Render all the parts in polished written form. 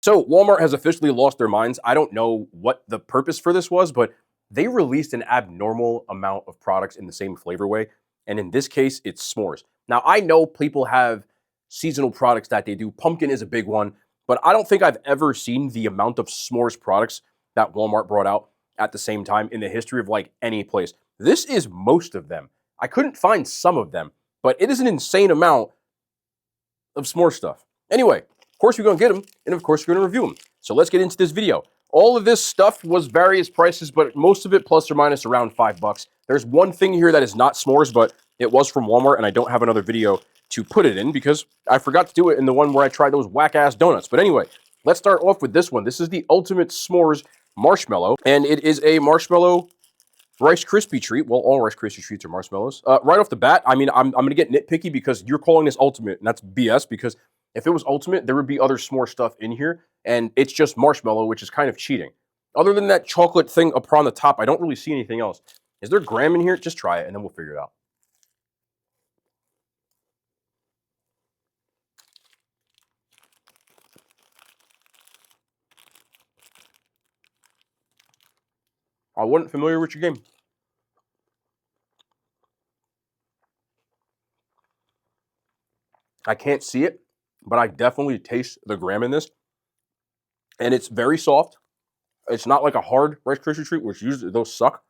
So Walmart has officially lost their minds. I don't know what the purpose for this was, but they released an abnormal amount of products in the same flavor way. And in this case, it's s'mores. Now, I know people have seasonal products that they do. Pumpkin is a big one, but I don't think I've ever seen the amount of s'mores products that Walmart brought out at the same time in the history of like any place. This is most of them. I couldn't find some of them, but it is an insane amount of s'more stuff. Anyway, of course, we're going to get them, and of course, we're going to review them. So let's get into this video. All of this stuff was various prices, but most of it plus or minus around $5. There's one thing here that is not s'mores, but it was from Walmart, and I don't have another video to put it in because I forgot to do it in the one where I tried those whack-ass donuts. But anyway, let's start off with this one. This is the Ultimate S'mores Marshmallow, and it is a marshmallow Rice Krispie treat. Well, all Rice Krispie treats are marshmallows. Right off the bat, I mean, I'm going to get nitpicky because you're calling this Ultimate, and that's BS because if it was Ultimate, there would be other s'more stuff in here, and it's just marshmallow, which is kind of cheating. Other than that chocolate thing up on the top, I don't really see anything else. Is there graham in here? Just try it, and then we'll figure it out. I wasn't familiar with your game. I can't see it, but I definitely taste the graham in this. And it's very soft. It's not like a hard Rice Krispie treat, which usually those suck.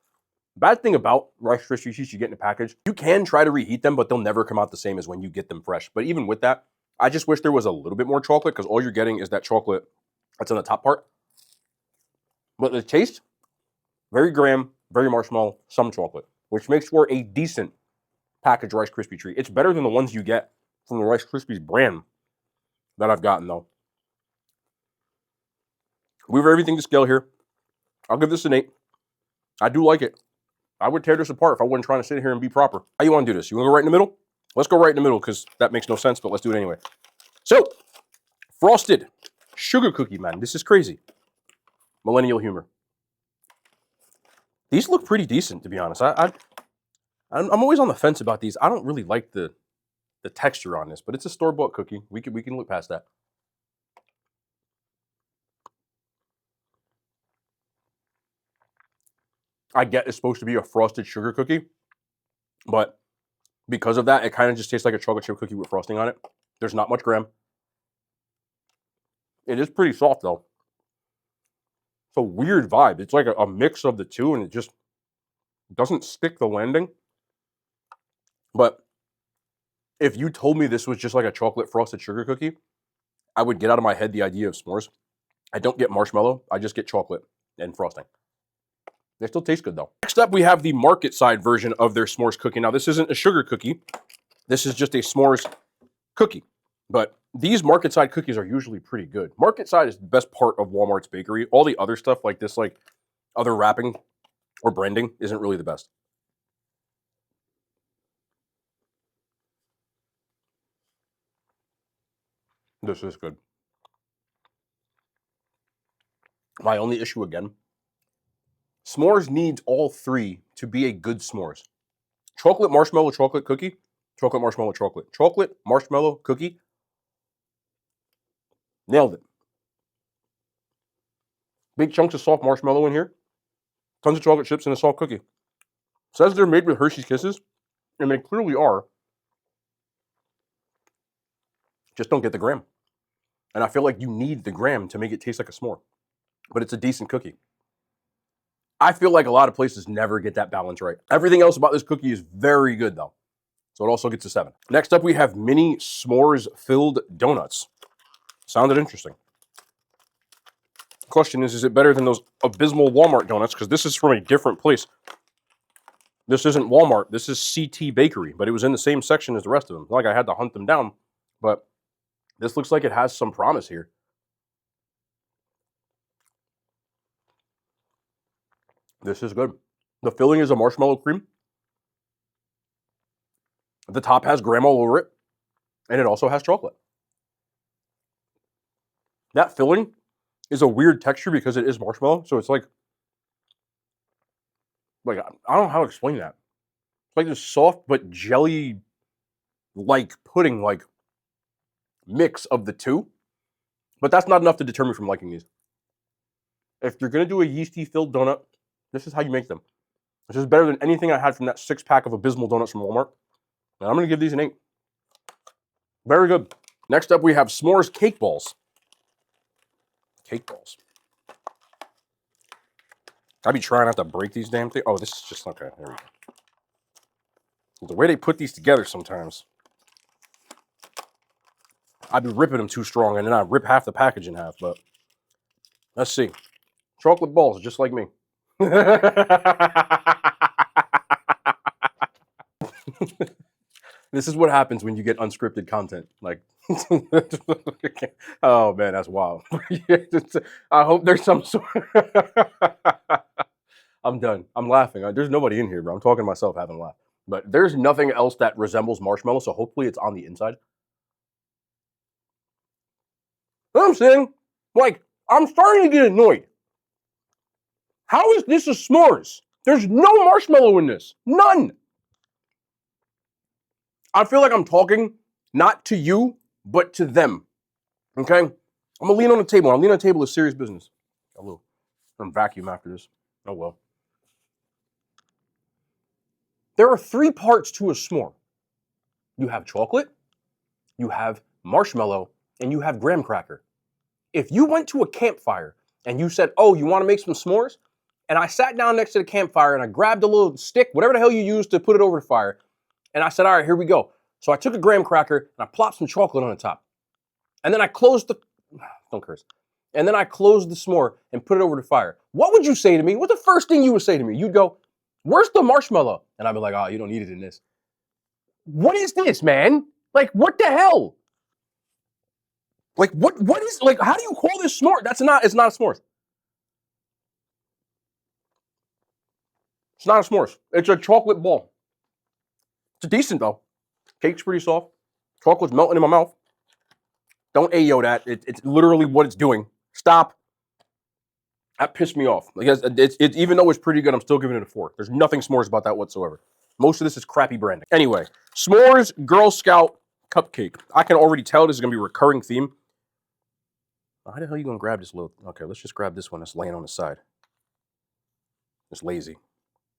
Bad thing about Rice Krispie treats you get in a package, you can try to reheat them, but they'll never come out the same as when you get them fresh. But even with that, I just wish there was a little bit more chocolate because all you're getting is that chocolate that's on the top part. But the taste, very graham, very marshmallow, some chocolate, which makes for a decent packaged Rice Krispie treat. It's better than the ones you get from the Rice Krispies brand that I've gotten, though. We have everything to scale here. I'll give this an 8. I do like it. I would tear this apart if I wasn't trying to sit here and be proper. How you want to do this? You want to go right in the middle? Let's go right in the middle because that makes no sense, but let's do it anyway. So, frosted sugar cookie, man. This is crazy. Millennial humor. These look pretty decent, to be honest. I'm always on the fence about these. I don't really like the texture on this, but it's a store-bought cookie. We can look past that. I get it's supposed to be a frosted sugar cookie, but because of that, it kind of just tastes like a chocolate chip cookie with frosting on it. There's not much graham. It is pretty soft, though. It's a weird vibe. It's like a mix of the two, and it just doesn't stick the landing. But if you told me this was just like a chocolate frosted sugar cookie, I would get out of my head the idea of s'mores. I don't get marshmallow. I just get chocolate and frosting. They still taste good, though. Next up, we have the market side version of their s'mores cookie. Now, this isn't a sugar cookie. This is just a s'mores cookie. But these market side cookies are usually pretty good. Market side is the best part of Walmart's bakery. All the other stuff like this, like other wrapping or branding, isn't really the best. This is good. My only issue again, s'mores needs all three to be a good s'mores. Chocolate marshmallow chocolate cookie, chocolate marshmallow chocolate. Chocolate marshmallow cookie. Nailed it. Big chunks of soft marshmallow in here. Tons of chocolate chips and a soft cookie. Says they're made with Hershey's Kisses, and they clearly are. Just don't get the graham. And I feel like you need the graham to make it taste like a s'more. But it's a decent cookie. I feel like a lot of places never get that balance right. Everything else about this cookie is very good, though. So it also gets a 7. Next up, we have mini s'mores filled donuts. Sounded interesting. The question is it better than those abysmal Walmart donuts? Because this is from a different place. This isn't Walmart. This is CT Bakery, but it was in the same section as the rest of them. Not like I had to hunt them down, but this looks like it has some promise here. This is good. The filling is a marshmallow cream. The top has graham all over it, and it also has chocolate. That filling is a weird texture because it is marshmallow, so it's like I don't know how to explain that. It's like this soft but jelly-like pudding-like mix of the two, But that's not enough to deter me from liking these. If you're going to do a yeasty-filled donut, this is how you make them. This is better than anything I had from that 6-pack of Abysmal donuts from Walmart. And I'm going to give these an 8. Very good. Next up, we have S'mores cake balls. Cake balls. I'd be trying not to break these damn things. Oh, this is just, okay, there we go. The way they put these together sometimes, I'd be ripping them too strong, and then I'd rip half the package in half, but let's see. Chocolate balls, just like me. This is what happens when you get unscripted content. Like, oh man, that's wild. I hope there's some sort. I'm done. I'm laughing. There's nobody in here, bro. I'm talking to myself having a laugh. But there's nothing else that resembles marshmallow, so hopefully it's on the inside. You know what I'm saying? Like, I'm starting to get annoyed. How is this a s'mores? There's no marshmallow in this. None. I feel like I'm talking not to you, but to them. Okay? I'm going to lean on the table. I'm leaning on the table is serious business. A little vacuum after this. Oh, well. There are 3 parts to a s'more. You have chocolate, you have marshmallow, and you have graham cracker. If you went to a campfire and you said, oh, you want to make some s'mores? And I sat down next to the campfire and I grabbed a little stick, whatever the hell you use to put it over the fire, and I said, all right, here we go. So I took a graham cracker and I plopped some chocolate on the top. And then I closed the, don't curse. And then I closed the s'more and put it over the fire. What would you say to me? What's the first thing you would say to me? You'd go, where's the marshmallow? And I'd be like, oh, you don't need it in this. What is this, man? Like, what the hell? Like, what is, like, how do you call this s'more? It's not a s'mores. It's not a s'mores. It's a chocolate ball. It's decent, though. Cake's pretty soft. Chocolate's melting in my mouth. Don't Ayo that. It's literally what it's doing. Stop. That pissed me off. Because even though it's pretty good, I'm still giving it a 4. There's nothing s'mores about that whatsoever. Most of this is crappy branding. Anyway, S'mores Girl Scout Cupcake. I can already tell this is going to be a recurring theme. How the hell are you going to grab this little... Okay, let's just grab this one that's laying on the side. It's lazy.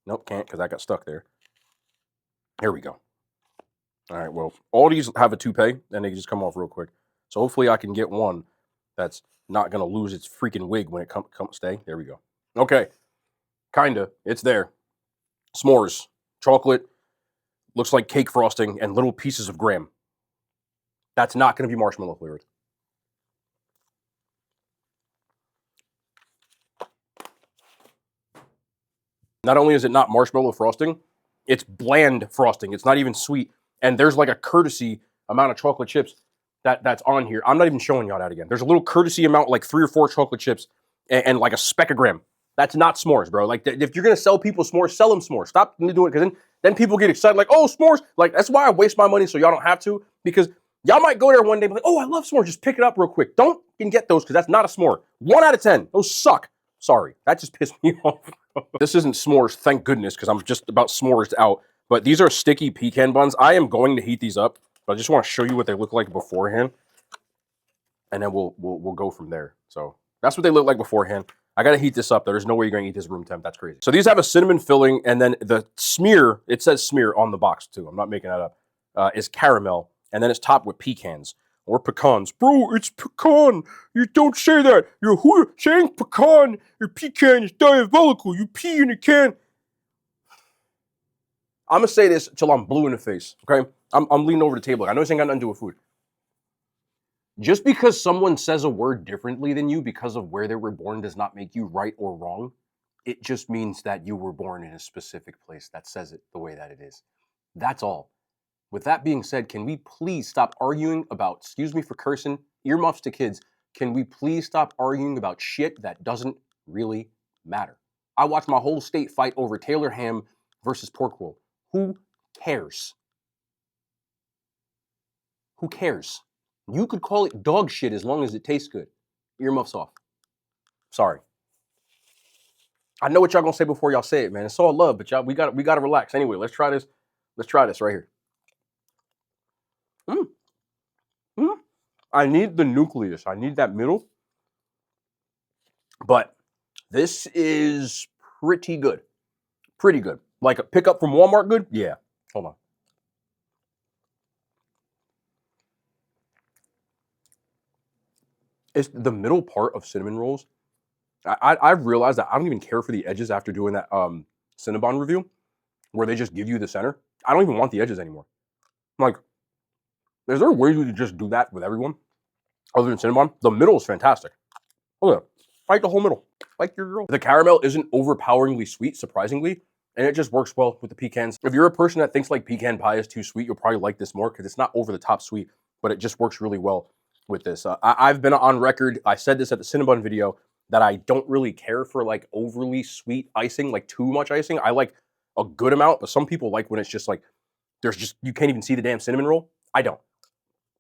Nope, can't because I got stuck there. Here we go. All right, well, all these have a toupee, and they just come off real quick. So hopefully I can get one that's not going to lose its freaking wig when it comes stay. There we go. Okay, kinda. It's there. S'mores. Chocolate. Looks like cake frosting and little pieces of graham. That's not going to be marshmallow flavored. Not only is it not marshmallow frosting, it's bland frosting. It's not even sweet. And there's like a courtesy amount of chocolate chips that's on here. I'm not even showing y'all that again. There's a little courtesy amount, like 3 or 4 chocolate chips and like a speck of graham. That's not s'mores, bro. Like, if you're going to sell people s'mores, sell them s'mores. Stop doing it, because then people get excited, like, oh, s'mores. Like, that's why I waste my money so y'all don't have to, because y'all might go there one day and be like, oh, I love s'mores. Just pick it up real quick. Don't get those, because that's not a s'more. 1 out of 10. Those suck. Sorry. That just pissed me off. This isn't s'mores, thank goodness, because I'm just about s'mores out. But these are sticky pecan buns. I am going to heat these up, but I just want to show you what they look like beforehand. And then we'll go from there. So that's what they look like beforehand. I got to heat this up. There's no way you're going to eat this room temp. That's crazy. So these have a cinnamon filling, and then the smear, it says smear on the box too. I'm not making that up. Is caramel, and then it's topped with pecans or pecans. Bro, it's pecan. You don't say that. You're saying pecan. Your pecan is diabolical. You pee in a can. I'm going to say this till I'm blue in the face, okay? I'm leaning over the table. I know this ain't got nothing to do with food. Just because someone says a word differently than you because of where they were born does not make you right or wrong. It just means that you were born in a specific place that says it the way that it is. That's all. With that being said, can we please stop arguing about, excuse me for cursing, earmuffs to kids, can we please stop arguing about shit that doesn't really matter? I watched my whole state fight over Taylor ham versus pork roll. Who cares? Who cares? You could call it dog shit as long as it tastes good. Earmuffs off. Sorry. I know what y'all gonna say before y'all say it, man. It's all love, but y'all, we gotta relax. Anyway, let's try this. Let's try this right here. I need the nucleus. I need that middle. But this is pretty good. Pretty good. Like a pickup from Walmart good? Yeah. Hold on. It's the middle part of cinnamon rolls. I've realized that I don't even care for the edges after doing that Cinnabon review where they just give you the center. I don't even want the edges anymore. I'm like, is there a way to just do that with everyone other than Cinnabon? The middle is fantastic. Oh yeah, like the whole middle, like your girl. The caramel isn't overpoweringly sweet, surprisingly, and it just works well with the pecans. If you're a person that thinks like pecan pie is too sweet, you'll probably like this more because it's not over the top sweet, but it just works really well with this. I've been on record. I said this at the Cinnabon video that I don't really care for like overly sweet icing, like too much icing. I like a good amount, but some people like when it's just like there's just you can't even see the damn cinnamon roll. I don't.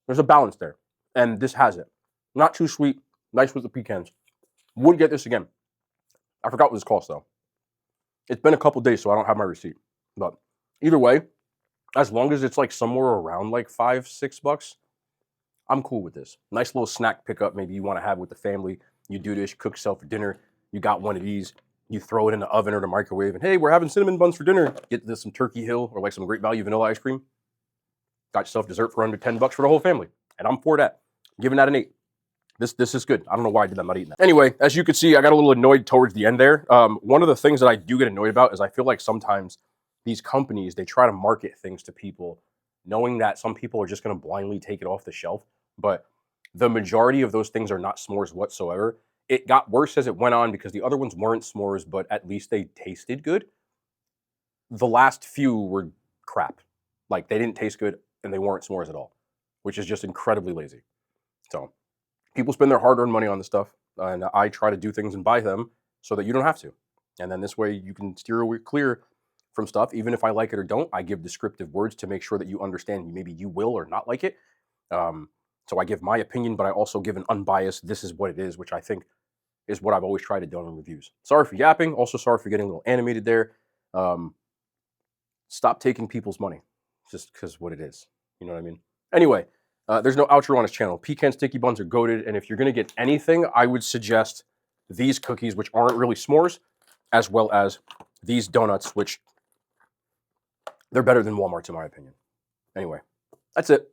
There's a balance there, and this has it. Not too sweet, nice with the pecans. Would get this again. I forgot what this cost though. It's been a couple days, so I don't have my receipt. But either way, as long as it's like somewhere around like $5-6, I'm cool with this. Nice little snack pickup, maybe you want to have with the family. You do this, cook yourself for dinner. You got one of these. You throw it in the oven or the microwave, and hey, we're having cinnamon buns for dinner. Get this some Turkey Hill or like some Great Value vanilla ice cream. Got yourself dessert for under $10 for the whole family, and I'm for that. Giving that an 8. This is good. I don't know why I did that. I'm not eating that. Anyway, as you can see, I got a little annoyed towards the end there. One of the things that I do get annoyed about is I feel like sometimes these companies, they try to market things to people knowing that some people are just going to blindly take it off the shelf. But the majority of those things are not s'mores whatsoever. It got worse as it went on because the other ones weren't s'mores, but at least they tasted good. The last few were crap. Like they didn't taste good and they weren't s'mores at all, which is just incredibly lazy. So people spend their hard-earned money on this stuff, and I try to do things and buy them so that you don't have to. And then this way you can steer clear from stuff. Even if I like it or don't, I give descriptive words to make sure that you understand maybe you will or not like it. So I give my opinion, but I also give an unbiased, this is what it is, which I think is what I've always tried to do in reviews. Sorry for yapping. Also sorry for getting a little animated there. Stop taking people's money just because what it is. You know what I mean? Anyway, there's no outro on his channel. Pecan sticky buns are goated, and if you're going to get anything, I would suggest these cookies, which aren't really s'mores, as well as these donuts, which they're better than Walmart's in my opinion. Anyway, that's it.